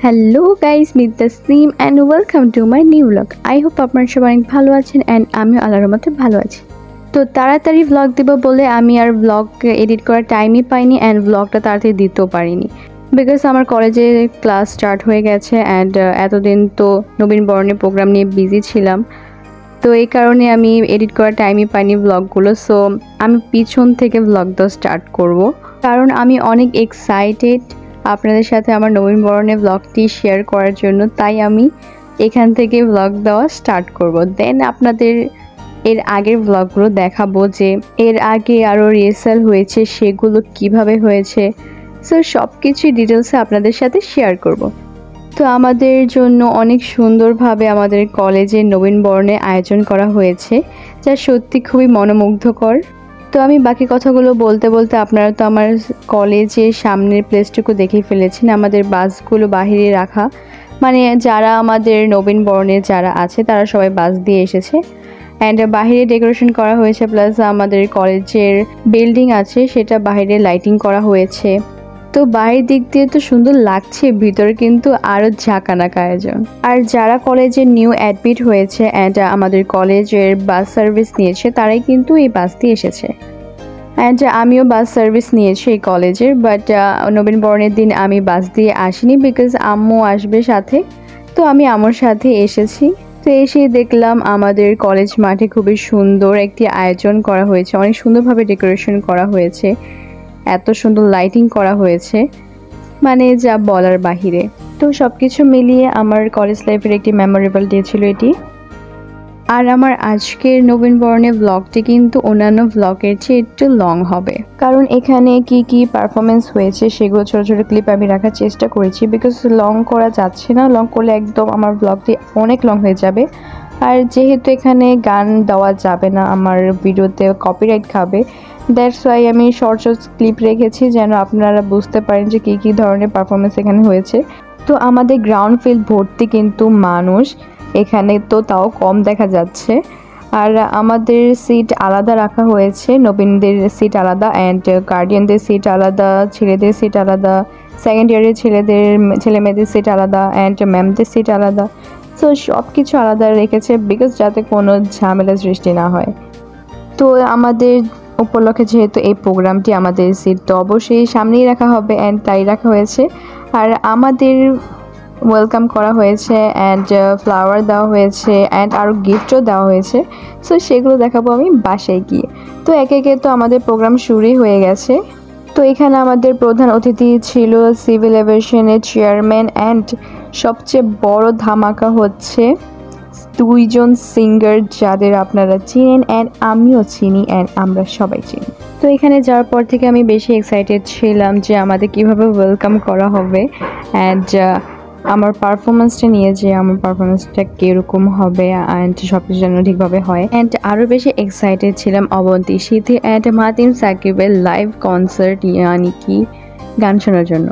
Hello guys, meet Tasnim and welcome to my new blog. I hope আপনারা সবাই অনেক ভালো আছেন অ্যান্ড আমিও আল্লাহর রহমতে ভালো আছি। তো তাড়াতাড়ি ব্লগ দেবো বলে আমি আর ব্লগ এডিট করার টাইমই পাইনি অ্যান্ড ব্লগটা তাড়াতাড়ি দিতেও পারিনি, বিকজ আমার কলেজে ক্লাস স্টার্ট হয়ে গেছে অ্যান্ড এতদিন তো নবীনবরণের প্রোগ্রাম নিয়ে বিজি ছিলাম। তো এই কারণে আমি এডিট করার টাইমই পাইনি ব্লগগুলো। সো আমি পিছন থেকে ব্লগ দেওয়া স্টার্ট করব, কারণ আমি অনেক এক্সাইটেড আপনাদের সাথে আমার নবীনবরণের ব্লগটি শেয়ার করার জন্য। তাই আমি এখান থেকে ব্লগ দেওয়া স্টার্ট করব। দেন আপনাদের এর আগের ব্লগগুলো দেখাবো, যে এর আগে আরও রিহার্সাল হয়েছে সেগুলো কিভাবে হয়েছে। সো সব কিছুই ডিটেলসে আপনাদের সাথে শেয়ার করব। তো আমাদের জন্য অনেক সুন্দরভাবে আমাদের কলেজে নবীনবরণের আয়োজন করা হয়েছে, যা সত্যি খুবই মনোমুগ্ধকর। তো আমি বাকি কথাগুলো বলতে বলতে আপনারা তো আমার কলেজের সামনের প্লেসটুকু দেখেই ফেলেছেন। আমাদের বাসগুলো বাহিরে রাখা, মানে যারা আমাদের নবীনবরণের যারা আছে তারা সবাই বাস দিয়ে এসেছে অ্যান্ড বাহিরে ডেকোরেশন করা হয়েছে, প্লাস আমাদের কলেজের বিল্ডিং আছে সেটা বাহিরে লাইটিং করা হয়েছে। তো বাইরের দিক দিয়ে তো সুন্দর লাগছে, ভিতরে কিন্তু আরও ঝাঁকানাকা আয়োজন। আর যারা কলেজে নিউ অ্যাডমিট হয়েছে অ্যান্ড আমাদের কলেজের বাস সার্ভিস নিয়েছে তারাই কিন্তু এই বাস দিয়ে এসেছে। অ্যান্ড আমিও বাস সার্ভিস নিয়েছি এই কলেজের, বাট নবীনবরণের দিন আমি বাস দিয়ে আসিনি, বিকজ আম্মু আসবে সাথে। তো আমি আম্মুর সাথে এসেছি। তো এসে দেখলাম আমাদের কলেজ মাঠে খুবই সুন্দর একটি আয়োজন করা হয়েছে, অনেক সুন্দরভাবে ডেকোরেশন করা হয়েছে, এত সুন্দর লাইটিং করা হয়েছে, মানে যা বলার বাহিরে। তো সব কিছু মিলিয়ে আমার কলেজ লাইফের একটি মেমোরেবল ডে ছিল এটি। আর আমার আজকের নবীনবরণের ব্লগটি কিন্তু অন্যান্য ব্লগের চেয়ে একটু লং হবে, কারণ এখানে কি কি পারফরমেন্স হয়েছে সেগুলো ছোটো ছোটো ক্লিপ আমি রাখার চেষ্টা করেছি, বিকজ লং করা যাচ্ছে না, লং করলে একদম আমার ব্লগটি অনেক লং হয়ে যাবে। আর যেহেতু এখানে গান দেওয়া যাবে না, আমার ভিডিওতে কপিরাইট খাবে, দ্যাটস ওয়াই আমি শর্ট শর্ট ক্লিপ রেখেছি, যেন আপনারা বুঝতে পারেন যে কী কী ধরনের পারফরমেন্স এখানে হয়েছে। তো আমাদের গ্রাউন্ড ফিল্ড ভর্তি কিন্তু মানুষ, এখানে তো তাও কম দেখা যাচ্ছে। আর আমাদের সিট আলাদা রাখা হয়েছে, নবীনদের সিট আলাদা অ্যান্ড গার্ডিয়ানদের সিট আলাদা, ছেলেদের সিট আলাদা, সেকেন্ড ইয়ারের ছেলে মেয়েদের সিট আলাদা অ্যান্ড ম্যামদের সিট আলাদা। সো সব কিছু আলাদা রেখেছে, বিকজ যাতে কোনো ঝামেলা সৃষ্টি না হয়। তো আমাদের উপলক্ষে যেহেতু এই প্রোগ্রামটি, আমাদের সিট তো অবশ্যই সামনেই রাখা হবে অ্যান্ড তাই রাখা হয়েছে। আর আমাদের ওয়েলকাম করা হয়েছে অ্যান্ড ফ্লাওয়ার দেওয়া হয়েছে অ্যান্ড আরও গিফটও দেওয়া হয়েছে। সো সেগুলো দেখাবো আমি বাসায় গিয়ে। তো একে একে তো আমাদের প্রোগ্রাম শুরুই হয়ে গেছে। তো এখানে আমাদের প্রধান অতিথি ছিল সিভিল এভিয়েশনের চেয়ারম্যান অ্যান্ড সবচেয়ে বড় ধামাকা হচ্ছে দুইজন সিঙ্গার যাদের আপনারা চিনেন অ্যান্ড আমিও চিনি অ্যান্ড আমরা সবাই চিনি। তো এখানে যাওয়ার পর থেকে আমি বেশি এক্সাইটেড ছিলাম যে আমাদের কিভাবে ওয়েলকাম করা হবে অ্যান্ড আমার পারফরমেন্সটা নিয়ে, যে আমার পারফরমেন্সটা কীরকম হবে অ্যান্ড সব কিছু যেন ঠিকভাবে হয়। অ্যান্ড আরও বেশি এক্সাইটেড ছিলাম অবন্তী সিথি অ্যান্ড মাতিম সাকিবের লাইভ কনসার্ট, ইয়ানি কি গান শোনার জন্য।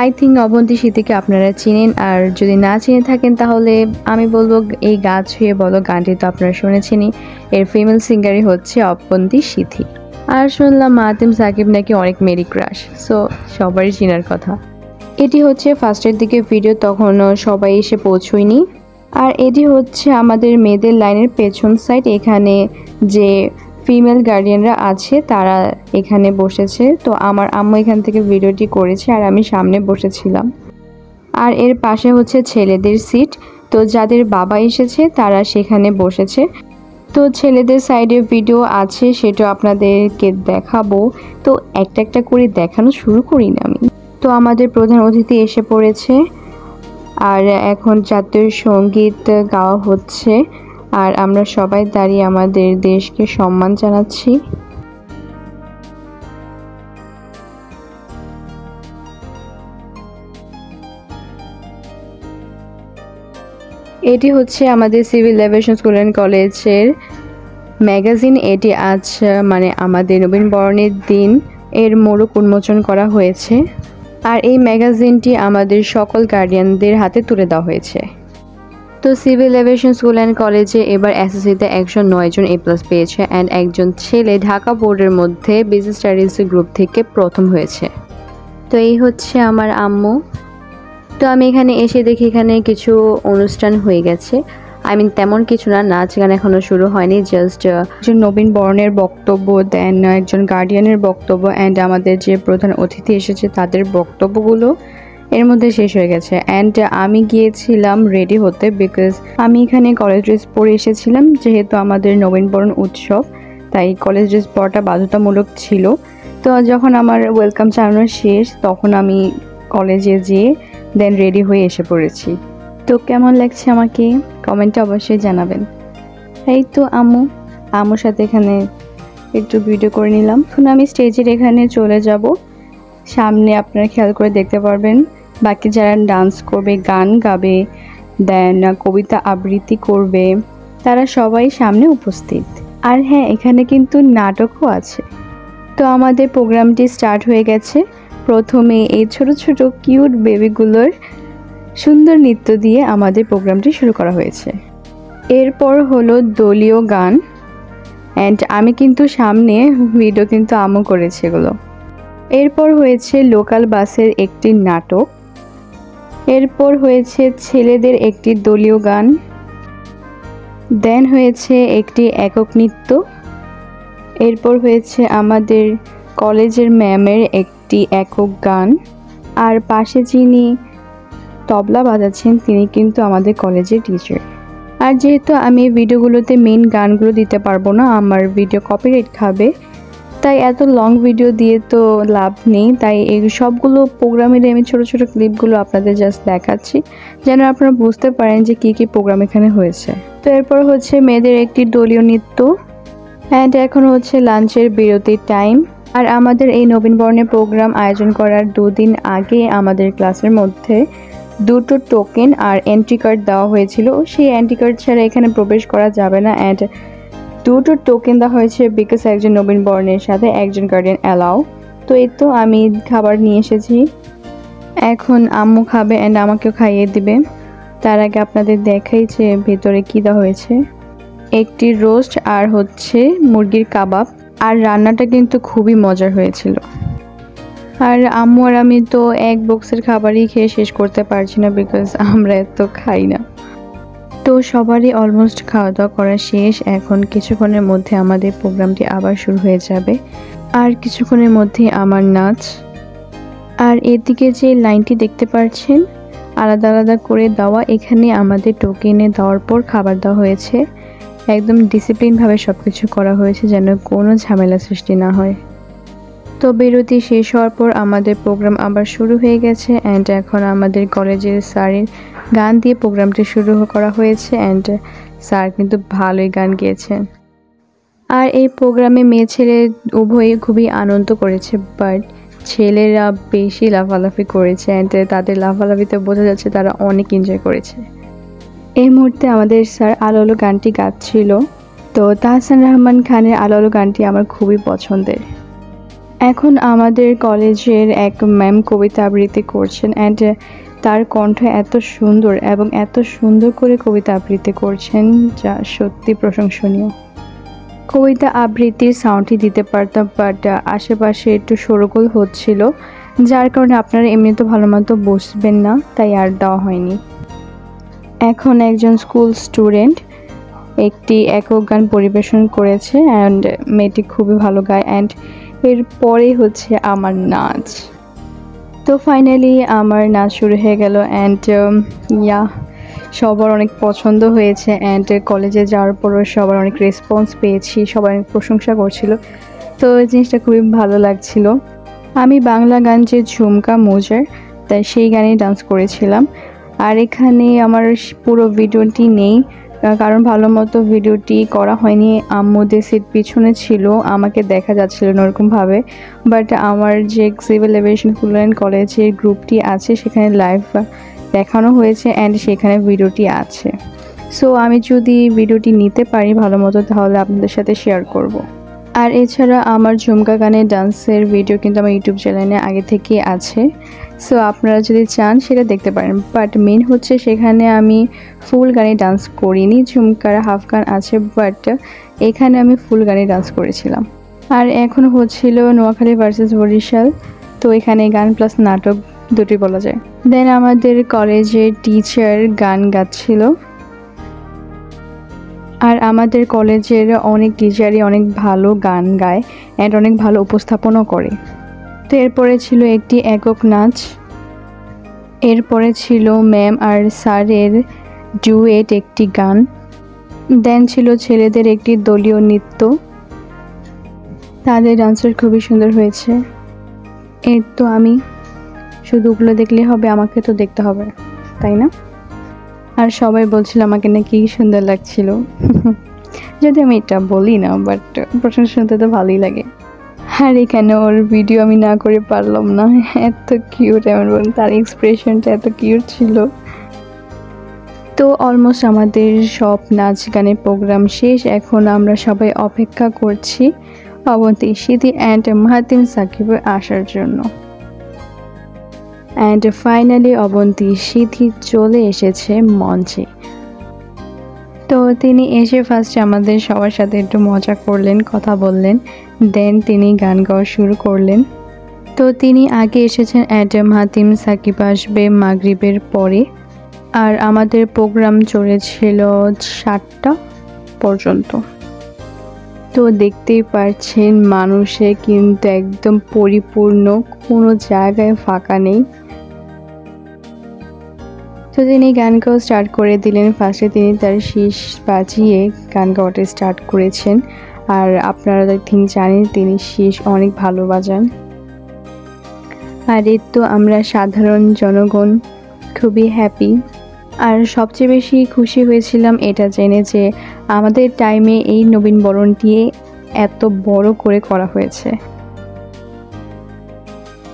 আই থিঙ্ক অবন্তী সিথিকে আপনারা চিনেন, আর যদি না চিনে থাকেন তাহলে আমি বলবো এই গা ছুঁয়ে বলো গানটি তো আপনারা শুনেছেনই। এর ফিমেল সিঙ্গারই হচ্ছে অবন্তী সিথি। আর শুনলাম মাতিম সাকিব নাকি অনেক মেরি ক্রাশ, সো সবারই চেনার কথা। এটি হচ্ছে ফার্স্টের দিকে ভিডিও, তখনও সবাই এসে পৌঁছয়নি। আর এটি হচ্ছে আমাদের মেয়েদের লাইনের পেছন সাইড, এখানে যে ফিমেল গার্ডিয়ানরা আছে তারা এখানে বসেছে। তো আমার আম্মু এখান থেকে ভিডিওটি করেছে আর আমি সামনে বসেছিলাম। আর এর পাশে হচ্ছে ছেলেদের সিট, তো যাদের বাবা এসেছে তারা সেখানে বসেছে। তো ছেলেদের সাইডে ভিডিও আছে, সেটা আপনাদেরকে দেখাবো। তো একটা একটা করে দেখানো শুরু করি না আমি। তো আমাদের প্রধান অতিথি এসে পড়েছে আর এখন জাতীয় সঙ্গীত গাওয়া হচ্ছে আর আমরা সবাই দাঁড়িয়ে আমাদের দেশকে সম্মান জানাচ্ছি। এটি হচ্ছে আমাদের সিভিল এভিয়েশন স্কুল অ্যান্ড কলেজের ম্যাগাজিন। এটি আজ মানে আমাদের নবীনবরণের দিন এর মোড়ক উন্মোচন করা হয়েছে। আর এই ম্যাগাজিনটি আমাদের সকল গার্ডিয়ানদের হাতে তুলে দেওয়া হয়েছে। তো সিভিল এভিয়েশন স্কুল অ্যান্ড কলেজে এবার এসএসসিতে 109 জন A+ পেয়েছে অ্যান্ড একজন ছেলে ঢাকা বোর্ডের মধ্যে বিজনেস স্টাডিজ গ্রুপ থেকে প্রথম হয়েছে। তো এই হচ্ছে আমার আম্মু তো আমি এখানে এসে দেখি এখানে কিছু অনুষ্ঠান হয়ে গেছে। তেমন কিছু না, নাচ গান এখনো শুরু হয়নি, জাস্ট একজন নবীন বরণের বক্তব্য, দেন একজন গার্ডিয়ানের বক্তব্য অ্যান্ড আমাদের যে প্রধান অতিথি এসেছে তাদের বক্তব্যগুলো এর মধ্যে শেষ হয়ে গেছে। অ্যান্ড আমি গিয়েছিলাম রেডি হতে, বিকজ আমি এখানে কলেজ ড্রেস পরে এসেছিলাম, যেহেতু আমাদের নবীনবরণ উৎসব, তাই কলেজ ড্রেস পরাটা বাধ্যতামূলক ছিল। তো যখন আমার ওয়েলকাম জানানো শেষ তখন আমি কলেজে যেয়ে দেন রেডি হয়ে এসে পড়েছি। তো কেমন লাগছে আমাকে কমেন্টে অবশ্যই জানাবেন। এই তো আম্মুর সাথে এখানে একটু ভিডিও করে নিলাম। এখন আমি স্টেজের এখানে চলে যাব, সামনে আপনারা খেয়াল করে দেখতে পারবেন বাকি যারা ডান্স করবে, গান গাবে, দেন কবিতা আবৃত্তি করবে, তারা সবাই সামনে উপস্থিত। আর হ্যাঁ, এখানে কিন্তু নাটকও আছে। তো আমাদের প্রোগ্রামটি স্টার্ট হয়ে গেছে। প্রথমে এই ছোট ছোট কিউট বেবিগুলোর সুন্দর নৃত্য দিয়ে আমাদের প্রোগ্রামটি শুরু করা হয়েছে। এরপর হলো দলীয় গান, অ্যান্ড আমি কিন্তু সামনে ভিডিও কিন্তু আম্মু করেছে এগুলো। এরপর হয়েছে লোকাল বাসের একটি নাটক, এরপর হয়েছে ছেলেদের একটি দলীয় গান, দেন হয়েছে একটি একক নৃত্য, এরপর হয়েছে আমাদের কলেজের ম্যামের একটি একক গান, আর পাশে যিনি তবলা বাজাচ্ছেন তিনি কিন্তু আমাদের কলেজের টিচার। আর যেহেতু আমি ভিডিওগুলোতে মেইন গানগুলো দিতে পারবো না, আমার ভিডিও কপিরাইট খাবে, তাই এত লং ভিডিও দিয়ে তো লাভ নেই, তাই এই সবগুলো প্রোগ্রামের আমি ছোট ছোট ক্লিপগুলো আপনাদের জাস্ট দেখাচ্ছি যেন আপনারা বুঝতে পারেন যে কী কী প্রোগ্রাম এখানে হয়েছে। তো এরপর হচ্ছে মেয়েদের একটি দলীয় নৃত্য, অ্যান্ড এখন হচ্ছে লাঞ্চের বিরতির টাইম। আর আমাদের এই নবীনবরণের প্রোগ্রাম আয়োজন করার 2 দিন আগে আমাদের ক্লাসের মধ্যে 2টো টোকেন আর এন্ট্রি কার্ড দেওয়া হয়েছিল। সেই এন্ট্রি কার্ড ছাড়া এখানে প্রবেশ করা যাবে না, অ্যান্ড 2টো টোকেন দেওয়া হয়েছে বিকজ একজন নবীনবরণের সাথে একজন গার্ডিয়ান অ্যালাউ। তো এই তো আমি খাবার নিয়ে এসেছি, এখন আম্মু খাবে অ্যান্ড আমাকেও খাইয়ে দিবে। তার আগে আপনাদের দেখাই যে ভেতরে কী দেওয়া হয়েছে, একটি রোস্ট আর হচ্ছে মুরগির কাবাব, আর রান্নাটা কিন্তু খুবই মজার হয়েছিল। আর আম্মু আর আমি তো এক বক্সের খাবারই খেয়ে শেষ করতে পারছি না, বিকজ আমরা এত খাই না। তো সবারই অলমোস্ট খাওয়া দাওয়া করা শেষ। এখন কিছুক্ষণের মধ্যে আমাদের প্রোগ্রামটি আবার শুরু হয়ে যাবে, আর কিছুক্ষণের মধ্যে আমার নাচ। আর এদিকে যে লাইনটি দেখতে পাচ্ছেন আলাদা আলাদা করে দেওয়া, এখানে আমাদের টোকেনে দেওয়ার পর খাবার দেওয়া হয়েছে। একদম ডিসিপ্লিনভাবে সব কিছু করা হয়েছে যেন কোনো ঝামেলা সৃষ্টি না হয়। তো বিরতি শেষ হওয়ার পর আমাদের প্রোগ্রাম আবার শুরু হয়ে গেছে, অ্যান্ড এখন আমাদের কলেজের স্যারের গান দিয়ে প্রোগ্রামটি শুরু করা হয়েছে, অ্যান্ড স্যার কিন্তু ভালোই গান গেয়েছেন। আর এই প্রোগ্রামে মেয়ে ছেলে উভয়ই খুবই আনন্দ করেছে, বাট ছেলেরা বেশি লাফালাফি করেছে, অ্যান্ড তাদের লাফালাফিতে বোঝা যাচ্ছে তারা অনেক এনজয় করেছে। এই মুহূর্তে আমাদের স্যার আলো আলো গানটি গাচ্ছিল। তো তাহসান রহমান খানের আলো আলো গানটি আমার খুবই পছন্দের। এখন আমাদের কলেজের এক ম্যাম কবিতা আবৃত্তি করছেন, অ্যান্ড তার কণ্ঠ এত সুন্দর এবং এত সুন্দর করে কবিতা আবৃত্তি করছেন যা সত্যি প্রশংসনীয়। কবিতা আবৃত্তির সাউন্ডটি দিতে পারতাম, বাট আশেপাশে একটু শোরগোল হচ্ছিল, যার কারণে আপনারা এমনি তো ভালো মতো বসবেন না, তাই আর দেওয়া হয়নি। এখন একজন স্কুল স্টুডেন্ট একটি একক গান পরিবেশন করেছে, অ্যান্ড মেয়েটি খুবই ভালো গায়, অ্যান্ড এরপরে হচ্ছে আমার নাচ। তো ফাইনালি আমার নাচ শুরু হয়ে গেল, অ্যান্ড সবার অনেক পছন্দ হয়েছে, অ্যান্ড কলেজে যাওয়ার পরও সবার অনেক রেসপন্স পেয়েছি, সবাই অনেক প্রশংসা করছিল। তো এই জিনিসটা খুবই ভালো লাগছিল। আমি বাংলা গান যে ঝুমকা মোজার, তাই সেই গানেই ডান্স করেছিলাম। আর এখানে আমার পুরো ভিডিওটি নেই, কারণ ভালো মতো ভিডিওটি করা হয়নি। আম্মুদের সিট পিছনে ছিল, আমাকে দেখা যাচ্ছিল না ওরকমভাবে, বাট আমার যে সিভিল এভিয়েশন স্কুল অ্যান্ড কলেজের গ্রুপটি আছে সেখানে লাইভ দেখানো হয়েছে, অ্যান্ড সেখানে ভিডিওটি আছে। সো আমি যদি ভিডিওটি নিতে পারি ভালো মতো তাহলে আপনাদের সাথে শেয়ার করব। আর এছাড়া আমার ঝুমকা গানের ডান্সের ভিডিও কিন্তু আমার ইউটিউব চ্যানেলে আগে থেকেই আছে, সো আপনারা যদি চান সেটা দেখতে পারেন। বাট মেন হচ্ছে সেখানে আমি ফুল গানে ডান্স করিনি, ঝুমকার হাফ গান আছে, বাট এখানে আমি ফুল গানে ডান্স করেছিলাম। আর এখন হচ্ছিল নোয়াখালী ভার্সেস বরিশাল, তো এখানে গান প্লাস নাটক দুটোই বলা যায়। দেন আমাদের কলেজের টিচার গান গাচ্ছিল, আর আমাদের কলেজের অনেক টিচারই অনেক ভালো গান গায় অ্যান্ড অনেক ভালো উপস্থাপনও করে। তো এরপরে ছিল একটি একক নাচ, এরপরে ছিল ম্যাম আর স্যারের ডুয়েট একটি গান, দেন ছিল ছেলেদের একটি দলীয় নৃত্য। তাদের ডান্সার খুবই সুন্দর হয়েছে। এর তো আমি শুধু ওগুলো দেখলেই হবে, আমাকে তো দেখতে হবে, তাই না? আর সবাই বলছিল আমাকে নাকি সুন্দর লাগছিল। যদি আমি এটা বলি না, বাট প্রশংসা শুনতে তো ভালোই লাগে। আর এখানে ওর ভিডিও আমি না করে পারলাম না, এত কিউট, এমন বলুন তার এক্সপ্রেশনটা এত কিউট ছিল। তো অলমোস্ট আমাদের সব নাচ গানের প্রোগ্রাম শেষ। এখন আমরা সবাই অপেক্ষা করছি অবন্তী, সিথি অ্যান্ড মাহাতিম সাকিবের আসার জন্য। অ্যান্ড ফাইনালি অবন্তী সিথি চলে এসেছে মঞ্চে। তো তিনি এসে ফার্স্টে আমাদের সবার সাথে একটু মজা করলেন, কথা বললেন, দেন তিনি গান গাওয়া শুরু করলেন। তো তিনি আগে এসেছেন, অ্যান্ড মাহাতিম সাকিব আসবে মাগরিবের পরে। আর আমাদের প্রোগ্রাম চলেছিল 7টা পর্যন্ত। তো দেখতেই পাচ্ছেন মানুষে কিন্তু একদম পরিপূর্ণ, কোনো জায়গায় ফাঁকা নেই। তো তিনি গান গাওয়া স্টার্ট করে দিলেন। ফার্স্টে তিনি তার শীষ বাজিয়ে গান গাওয়াটা স্টার্ট করেছেন। আর আপনারা থিঙ্ক জানেন তিনি শীষ অনেক ভালো বাজান। আর এর তো আমরা সাধারণ জনগণ খুবই হ্যাপি। আর সবচেয়ে বেশি খুশি হয়েছিলাম এটা জেনে যে আমাদের টাইমে এই নবীনবরণটি এত বড় করে করা হয়েছে।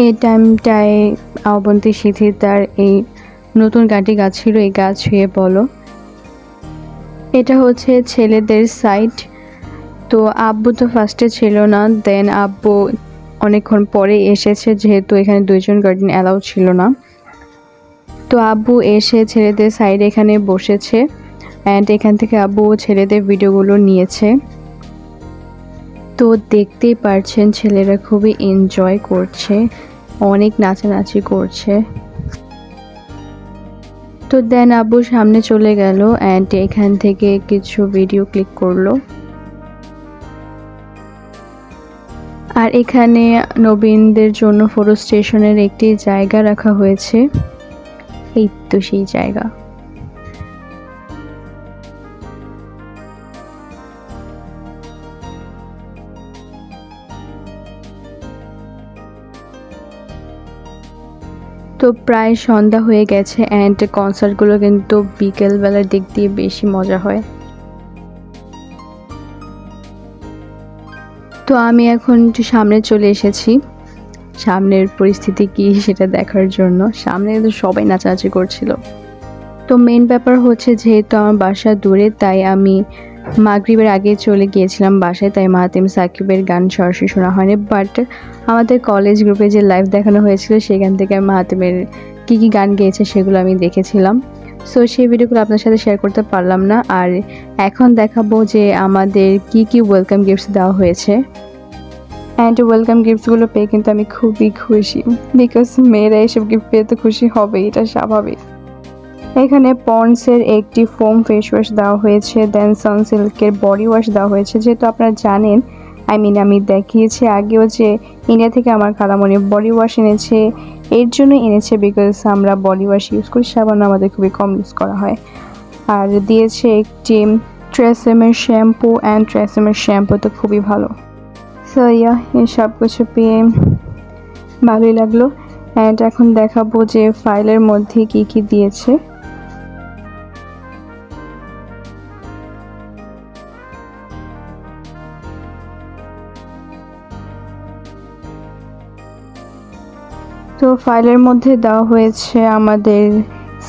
এই টাইমটায় অবন্তী সিথি তার এই নতুন গানটি গাচ্ছিল, এই গাছ ছুঁয়ে বলো। এটা হচ্ছে ছেলেদের সাইড। তো আব্বু তো ফার্স্টে ছিল না, দেন আব্বু অনেকক্ষণ পরে এসেছে, যেহেতু এখানে 2জন গার্ডিয়ান অ্যালাউ ছিল না। তো আব্বু এসে ছেলেদের সাইডে এখানে বসেছে, অ্যান্ড এখান থেকে আব্বু ছেলেদের ভিডিওগুলো নিয়েছে। তো দেখতেই পারছেন ছেলেরা খুবই এনজয় করছে, অনেক নাচানাচি করছে। তো দেন আব্বু সামনে চলে গেল অ্যান্ড এখান থেকে কিছু ভিডিও ক্লিক করলো। আর এখানে নবীনদের জন্য ফটো স্টেশনের একটি জায়গা রাখা হয়েছে, এই তো সেই জায়গা। তো প্রায় সন্ধ্যা হয়ে গেছে, অ্যান্ড কনসার্টগুলো কিন্তু বিকেলবেলার দিক দিয়ে বেশি মজা হয়। তো আমি এখন একটু সামনে চলে এসেছি, সামনের পরিস্থিতি কি সেটা দেখার জন্য। সামনে কিন্তু সবাই নাচানাচি করছিল। তো মেন ব্যাপার হচ্ছে যেহেতু আমার বাসা দূরে, তাই আমি মাগরিবের আগে চলে গিয়েছিলাম বাসায়, তাই মাহাতিম সাকিবের গান সরাসরি শোনা হয়নি। বাট আমাদের কলেজ গ্রুপে যে লাইভ দেখানো হয়েছিল সেখান থেকে মাহাতিমের কী কী গান গেয়েছে সেগুলো আমি দেখেছিলাম। সো সেই ভিডিওগুলো আপনার সাথে শেয়ার করতে পারলাম না। আর এখন দেখাবো যে আমাদের কি কি ওয়েলকাম গিফটস দেওয়া হয়েছে। অ্যান্ড ওয়েলকাম গিফটসগুলো পেয়ে কিন্তু আমি খুবই খুশি, বিকজ মেয়েরা এসব গিফট পেয়ে তো খুশি হবে, এটা স্বাভাবিক। এখানে পন্ডসের একটি ফোম ফেস ওয়াশ দেওয়া হয়েছে, দেন সানসিল্কের বডি ওয়াশ দেওয়া হয়েছে। যেহেতু আপনারা জানেন, আমি দেখিয়েছি আগেও যে ইন্ডিয়া থেকে আমার খালামণি বডি ওয়াশ এনেছে, এর জন্য এনেছে বিকজ আমরা বডি ওয়াশ ইউজ করি, সাবান আমাদের খুবই কম ইউজ করা হয়। আর দিয়েছে একটি ট্রেসেমের শ্যাম্পু, অ্যান্ড ট্রেসেমের শ্যাম্পু তো খুবই ভালো। সো এই সব কিছু পেয়ে ভালোই লাগলো। অ্যান্ড এখন দেখাবো যে ফাইলের মধ্যে কি কি দিয়েছে। তো ফাইলের মধ্যে দেওয়া হয়েছে আমাদের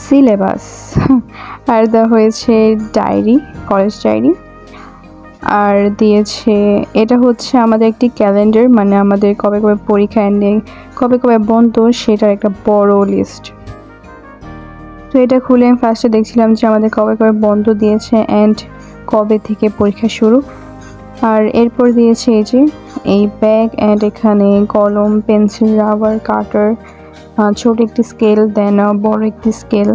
সিলেবাস, আর দেওয়া হয়েছে ডায়েরি, কলেজ ডায়েরি, আর দিয়েছে এটা হচ্ছে আমাদের একটি ক্যালেন্ডার, মানে আমাদের কবে কবে পরীক্ষা এন্ড কবে কবে বন্ধ সেটার একটা বড় লিস্ট। তো এটা খুলে আমি ফার্স্টে দেখছিলাম যে আমাদের কবে কবে বন্ধ দিয়েছে অ্যান্ড কবে থেকে পরীক্ষা শুরু। আর এরপর দিয়েছে এই যে এই ব্যাগ, অ্যান্ড এখানে কলম, পেন্সিল, রাবার, কাটার, ছোট একটি স্কেল, দেন বড় একটি স্কেল।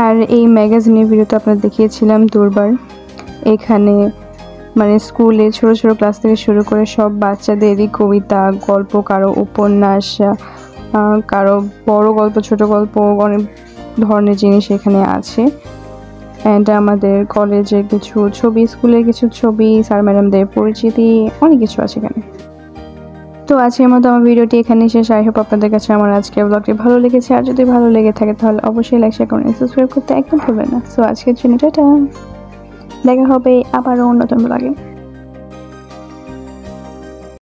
আর এই ম্যাগাজিনের ভিডিওতে আপনাদের দেখিয়েছিলাম দুর্বার। এখানে মানে স্কুলে ছোট ছোট ক্লাস থেকে শুরু করে সব বাচ্চাদেরই কবিতা, গল্প, কারো উপন্যাস, কারো বড় গল্প, ছোট গল্প, অনেক ধরনের জিনিস এখানে আছে। অ্যান্ড আমাদের কলেজের কিছু ছবি, স্কুলের কিছু ছবি, স্যার ম্যাডামদের পরিচিতি, অনেক কিছু আছে এখানে। তো আজকের মতো আমার ভিডিওটি এখানে শেষ। আই হোপ আপনাদের কাছে আমার আজকের ব্লগটি ভালো লেগেছে। আর যদি ভালো লেগে থাকে তাহলে অবশ্যই লাইক, শেয়ার, কমেন্ট, সাবস্ক্রাইব করতে একদম ভুলবেন না। সো আজকের জন্য টাটা, দেখা হবে আবারও নতুন ব্লগে।